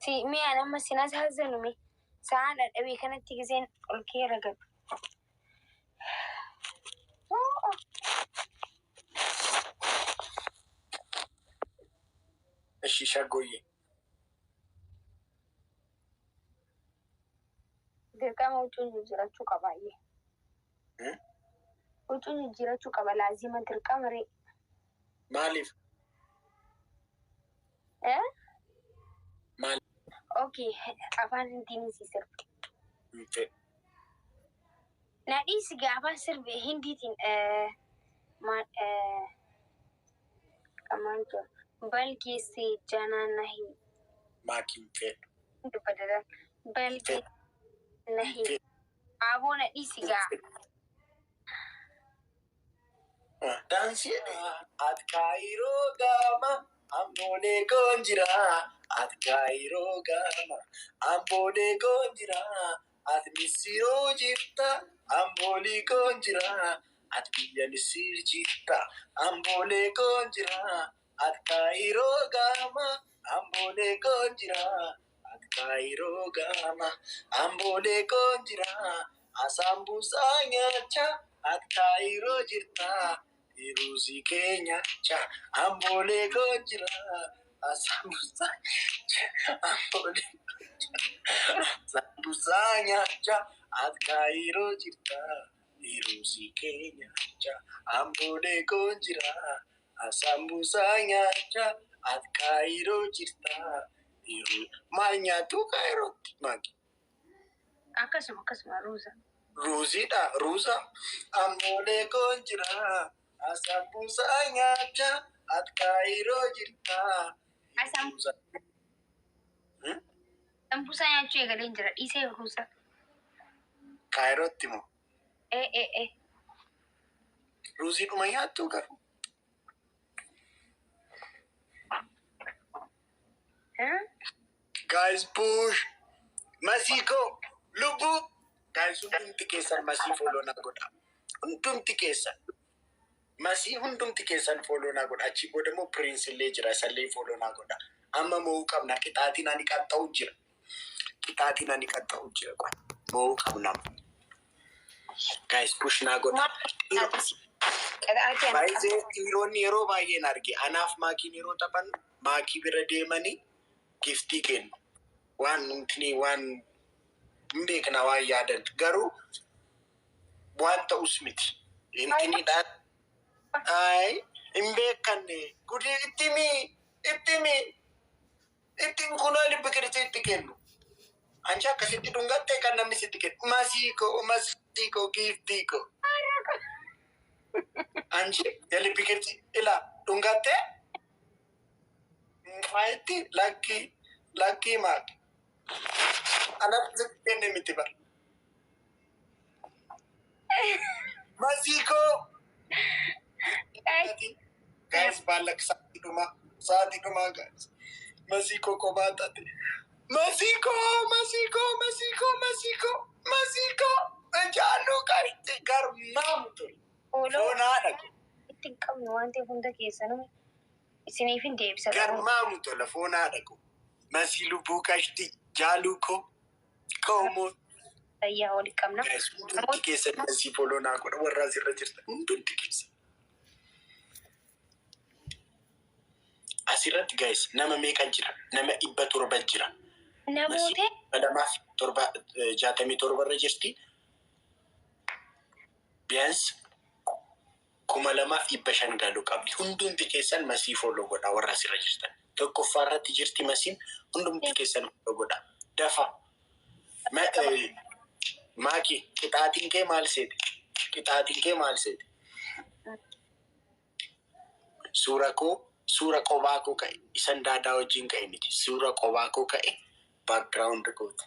مي أنا أما سيناس هزنو مي ساعة أبي كانت تجزين الكي رجب الشيشة قوية دركا موتون يجرا تشوكا باي موتون يجرا تشوكا لازم دركا مري مالف مالف أوكي أفان هندي سيسر نادي سجى أفان سر هندي تين ما كمان جو بلكي سي جانا نهي ما كيم فين بدل بلكي نهي أبو نادي سجى دانسي أت كايرو غاما أمبولي كونجرا أت كايرو غاما أمبولي كونجرا أت ميسيرو جيتا أمبولي كونجرا أت بيا نسير جيتا أمبولي كونجرا أت كايرو غاما أمبولي كونجرا أت كايرو غاما أمبولي كونجرا أسامبوسا نياچا أت كايرو جيتا Iruzi Kenya cha ambole gojira asambusanya ambole sambusanya cha atkairo jirta Iruzi Kenya cha ambole gojira asambusanya cha atkairo jirta Iru manya tu kairo magi akasuma Ruza ambole gojira Asambusanya cha at Cairo jirta. Asambusanya cha galeen jira dhiisee ruusa. Cairootti moo? Ruuzii dhuma nyaattu garuu. Guys push. Masiko lubu. Guys hundumti keessan masii follow na godha. Hundumti keessan. Masii hundumti keessan follow na godha. Achi booda immoo Prince illee jira. Isallee follow na godha. Amma mo'uu qabna. Qixaatiin ani qaxxa'u jira. Qixaatiin ani qaxxa'u jira. Mo'uu qabna. Guys push na godha. Baay'ee dhiironni yeroo baay'een arge. Anaaf maakiin yeroo taphan maakii bira deemanii giftii kennu. Waan nuti waan hin beekna waan yaadan. Garuu waan ta'us miti. Intiniidhaan. Ay, imbekanne gudi ittimi kunoo libbi kirisi itti kennu anchi akkasitti dhungatte kan namni sitti kennu masiko giftiko anchi libbi kirisi ila dhungatte maayiti lakki maati anak sitti kenne miti bar masiko guys balak saati duma guys Masiko kobatate Masiko anjalu kaite garmamtu ona daku tikam nuante hunda kesanu isinifin deebisa garmamtu la fona daku masilu bukashti jaluko komo ayya oli kamna amot kesa masi folona ko warra sirra jirta hundumti kesa Asirratti guys nama meeqa jira? Nama 700 jira. Namoota Adamaaf 67 irra jirti. Biyaans 2500 galuu qabdi. Hundumti keessan masii follow godha warra asirra jirtan. Tokkoffaa irratti jirti masiin hundumti keessan follow godha. Dafa. Maaki qixaatiin kee maal seeti? Suura qobaa koo ka'e isan daadaa wajjin ka'e miti. Suura qobaa koo ka'e background goota.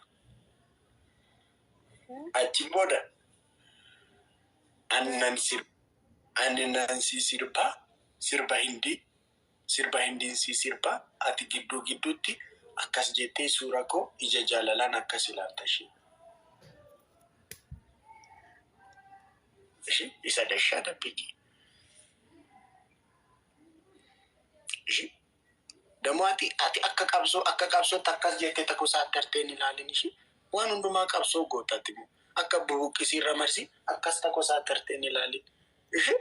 Achi booda annansi sirba hindiin si sirba ati gidduutti akkas jettee suura koo ija jaalalaan akkas ilaalta ishee. Isa dashaa dabbiki. Damo ati akka qabsoo takkas jettee takko saattarteen ilaalin ishee waan hundumaa qabsoo gootatti akka bubuqqisiirra marsi akkas takko saattarteen ilaalin ishee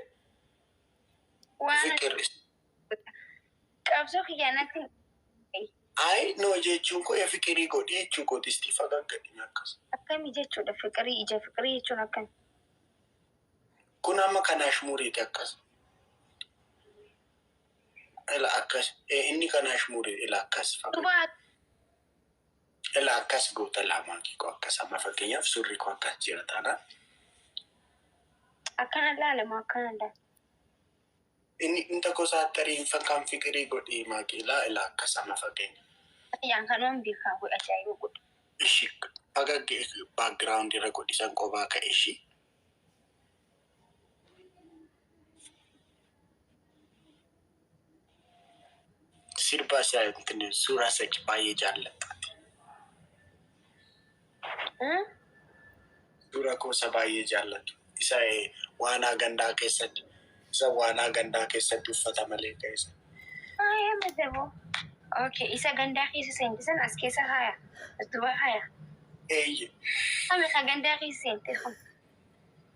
fiqirris. Qabsoo kiyyaanatti. Ay no jechuun koo fiqirii godhi jechuu gootisti fagaggadhi akkas. Akkamii jechuudha fiqirii ija fiqirii jechuun akkami? Kun amma kanaash mureeti akkas. Ela akkas inni kanaash mure ela akkas Duba ela akkas goota lamaa kiko akkas amma fakkeenyaaf surri koo akkas jira taana. akkana laalama akkana laa. Inni inta koo saattariin fakkaan fiqirii godhi maakilaa ela akkas amma fakkeenya. Yaan kanuun beekaa godha ajaa'iba godha. Ishi fagagge background irra godhisan qobaa ka'e ishii. Sirba isaa suuraa sachi baay'ee jaallattaati. Suuraa koosa baay'ee jaallatu. Isa waanaa gandaa keessatti uffata malee keessa. Madabo. Okay, isa gandaa keessa seensisan as keessa haya. As duba haya. Eeyye. Kami ka gandaa keessa seente kun.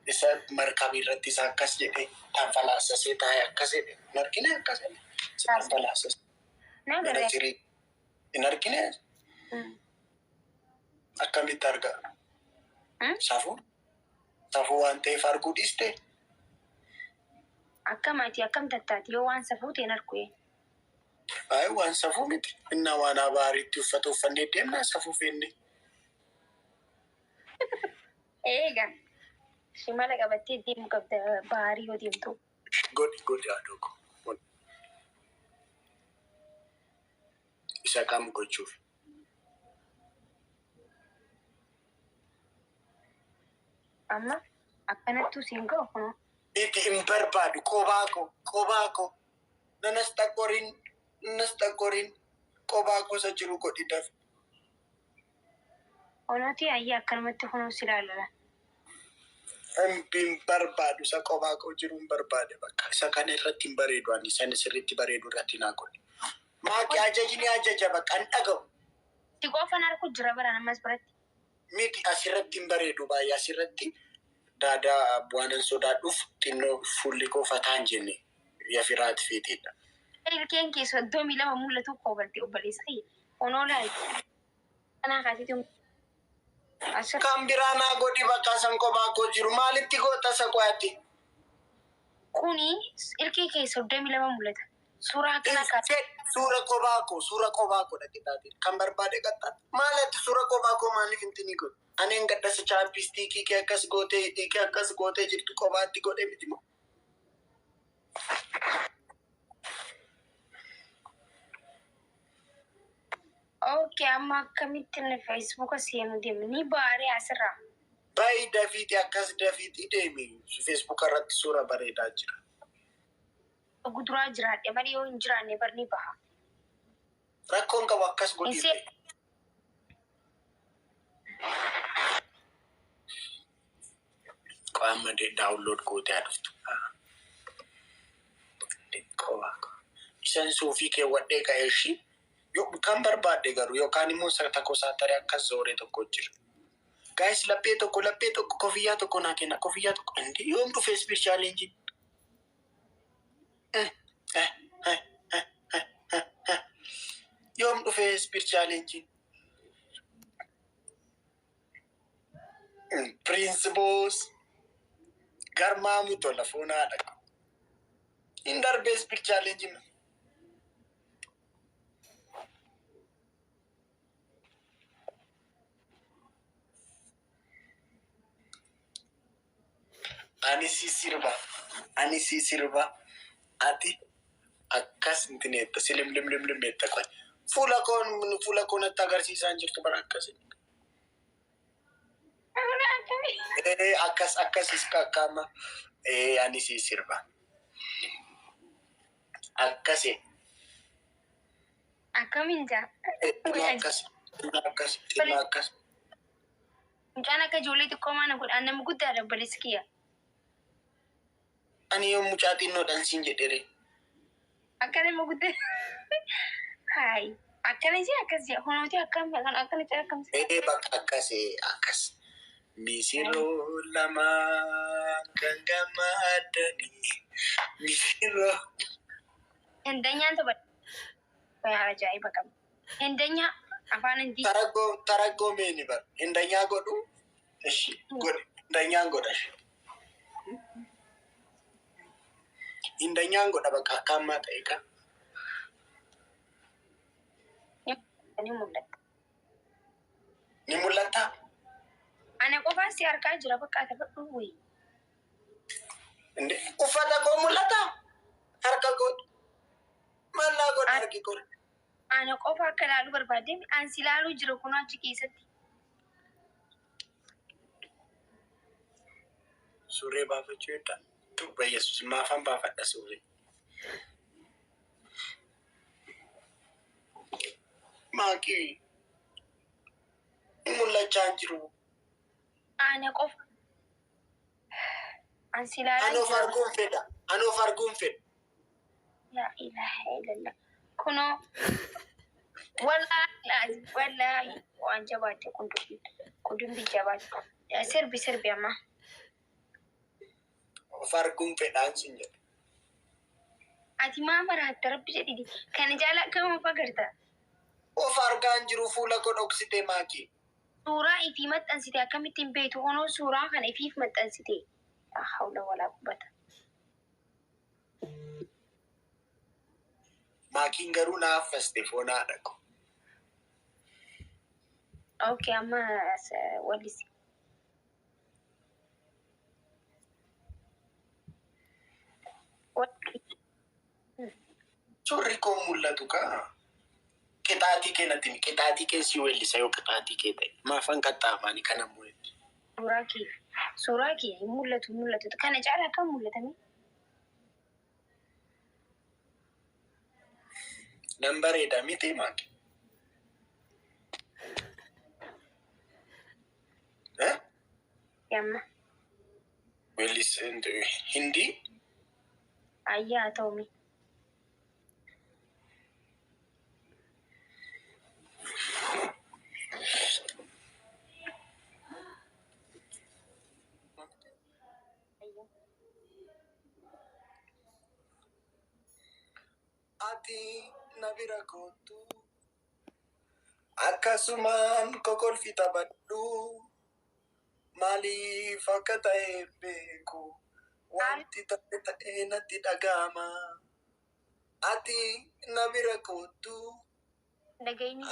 Isa markabii irratti isa akkas jedhee tanfalaasasee taa'ee akkas jedhe. Hin argine akkas jedhe. Tanfalaasas. Nagare. Hin argine. Akkamitti argaa? Safuu waan ta'eef arguu dhiiste. Akkamaati akkam tattaati yoo waan safuu ta'een argu. Ay waan safuu miti. Inna waan abaariitti uffata uffannee deemnaa safuu feenne. Eega. Shimala qabattee deemu qabda baarii yoo deemtu. Godhi adooko. Isa kam gochuuf. Amma akkanattuu siin ga'u kunoo. Itti hin barbaadu qobaa koo. Nanas xaqqoriin qobaa koosa jiru godhi daf. Onooti ayyaa akkanumatti kunoo si ilaalala. Hin barbaadu isa qobaa koo jiru hin barbaade bakka. Isa kana irratti hin bareedu ani isa sirriitti bareedu irratti naa godhi. Maaki ajajni ajaja bakka hin dhaga'u. Si qofan argu jira bara namas biratti. Miti asirratti hin bareedu baay'ee asirratti daadaa bu'aanan sodaadhuuf xinnoo fuulli koo fataan jenne yafiraati feeteedha. Ilkeen keessa 2 mul'atu qobalte obboleessa kiyya. Onoo laal. Kanaa kaasitti kan biraa naa godhi bakka san qobaa koo jiru maalitti goota isa qo'atti? Kuni ilkee keessa 2 mul'ata. Suuraa kana kaasa. Suura qobaa koo dhaqitaati. Kan barbaade qaxxaati. Maalatti suura qobaa koo maaliif hintinii godhu? Aneen gaddasa chaappistiikii kee akkas gootee jirtu qobaatti godhe miti moo? Okay, amma akkamitti Facebook seenu deemu ni baarii asirraa. Baay'ee dafiitii akkas dafiitii deemi. Facebook irratti suura bareedaa jira. Guduraa jiraadhe malee yoo hin jiraanne barni baha. Rakkoon qabu akkas godhi. Qaama daawunlood gootee aduftu. Isan suufii keewwadhee ka'ee ishii kan barbaadde garuu yookaan immoo takko saattaree akkas zooree tokko jira. Gaayis laphee tokko kofiyyaa tokko naa kenna kofiyyaa tokko indi yoom dhufee spiir chaalenjiin. Yoom dhufee spiir chaalenjiin. Piriinsiboos garmaamu tola fuunaadha. Hin darbee spiir chaalenjiin. Ani si sirba ati akkas intineetta silimlimlimlimmeetta qoy fuula koon natti agarsiisaan jirtu bara akkasi. Akkasis kakkaama ani si sirba akkasi. Akkamiin jaa? Akkas. Mucaan akka ijoollee xiqqoo mana godhaan nama guddaa dabalees kiyya. Ani yoo mucaa xinnoodhaan siin jedhere. Akka nama guddaa. Hai. Akkana akkas honooti akkam kan akkanatti akkamsi. bakka akkas. Misiroo lama kan gammadanii. Misiroo. Hindanyaan tuh kayak ajaiba kamu. Hindanya afaan hindi. Taraggoo meeni bar. Hindanyaa godhu. Eshi godhe. Hindanyaan godha. Hindanyaan godha bakka akka ammaa ta'e ka. Ni mul'ata. Ana qofaa si harkaa jira bakka ati fudhu wayii. Uffata koo mul'ata. Harka godhu. Mallaa godha harki godhu. Ana qofa akka ilaaluu barbaadde an si ilaaluu jira kun achi keessatti. Suuree baafachuu edda. Tuuba Yesuus maafan baafadha suuree. Maakii mul'achaa jiru. Ana qofa. An si ilaaluu jira. Anoof arguun fedha. Yaa ilaaha illallah. Kunoo. Wallahi waan jabaate kundumbi jabaate. Sirbi amma. Of arguun fedhaan sun jedhe. Ati maa maraatte rabbi jedhidi. Kan jaala akkama fagarta. Of argaan jiru fuula koo dhoksite maakii. Suuraa ifii maxxansite akkamittiin beektu honoo suuraa kana ifiif maxxansite. Hawla walaa qubbata. Maakiin garuu naaf faste foonaa dhaqu. Okay, amma wallisi. Suurri koo mul'atu kaa. Qixaatii keenatti qixaatii keessi weellisa yoo qixaatii kee ta'e. Maafan qaxxaamanii kana mul'atu. Suuraa kee mul'atu. Kana caalaa akkam mul'atame? Nan bareeda miti maaki. Yamma. Weellis hindi. Ayyaa ta'umi. Ati nabira kootu akkasumaan kokolfi taphadhu maaliif akka ta'e beeku wanti ta'e natti dhaga'ama. Ati nabira kootu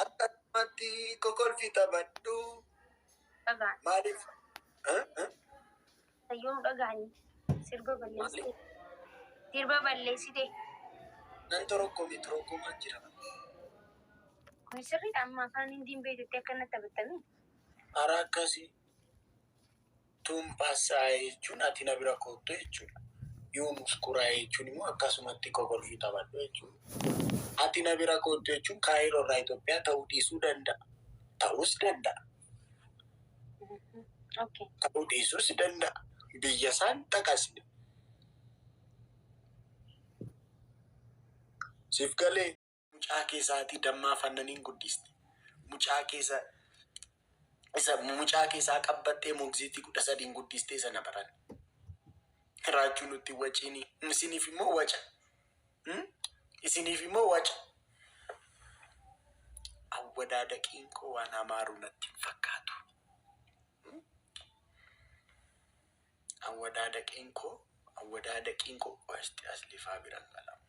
akkasumatti kokolfi taphadhu maaliif. Sayyoon dhagaani sirba balleessite. Nan torokkomaa jira. Kun sirriidha amma afaan hindiin beektetti akkanatti taphattamii. Hara akkasii tumpaasaa jechuun ati na bira koottu jechuudha. Yoo muskuraa jechuun immoo akkasumatti kokolfii taphadhu jechuudha. Ati na bira koottu jechuun Kaayiroo irraa Itoophiyaa ta'uu dhiisuu danda'a. Ta'uus danda'a. Ta'uu dhiisuus danda'a. Biyya isaan dhaqasne. Siif galee mucaa keessaatii dammaa fannaniin guddiste. Mucaa keessaa qabbattee moግዚitii 13 guddistee sana baran. Raachuun nutti waciini. Isiniif immoo waca. Awwadaadaqiin koo waan amaaru natti hin fakkaatu. Awwadaadaqiin koo wasti as lifaa biran qalamu.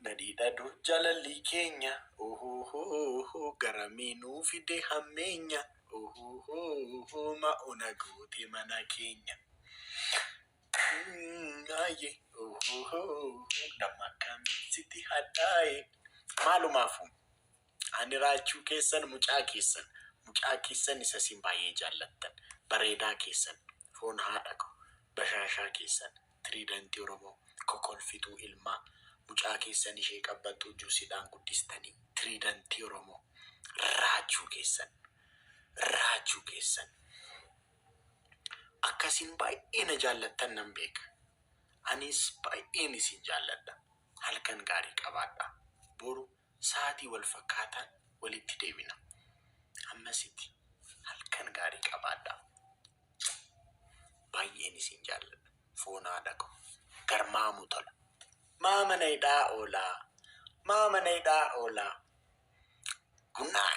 Nadhiidhadhu jaalalli keenya garameenuu fide hammeenya ma'oona goote mana keenya. Nama akkamitti hadhaa'e. Maalumaafu ani raachuu keessan mucaa keessan isa isin baay'ee jaallattan bareedaa keessan foon haadha koo bashaashaa keessan tiriidantii Oromoo kokolfituu ilmaa. Mucaa keessan ishee qabbattuu juusidhaan guddistanii tiriidantii Oromoo raachuu keessan akkasiin baay'ee na jaallattan nan beeka. anis baay'een isin jaalladha. Halkan gaarii qabaadha. Boru sa'aatii wal fakkaatan walitti deebina. Ammasitti halkan gaarii qabaadha. Baay'een isin jaalladha. Foonaa dhaqu. Garmaamu tola. Maama naydhaa oolaa. Maama naydhaa oolaa. Good night.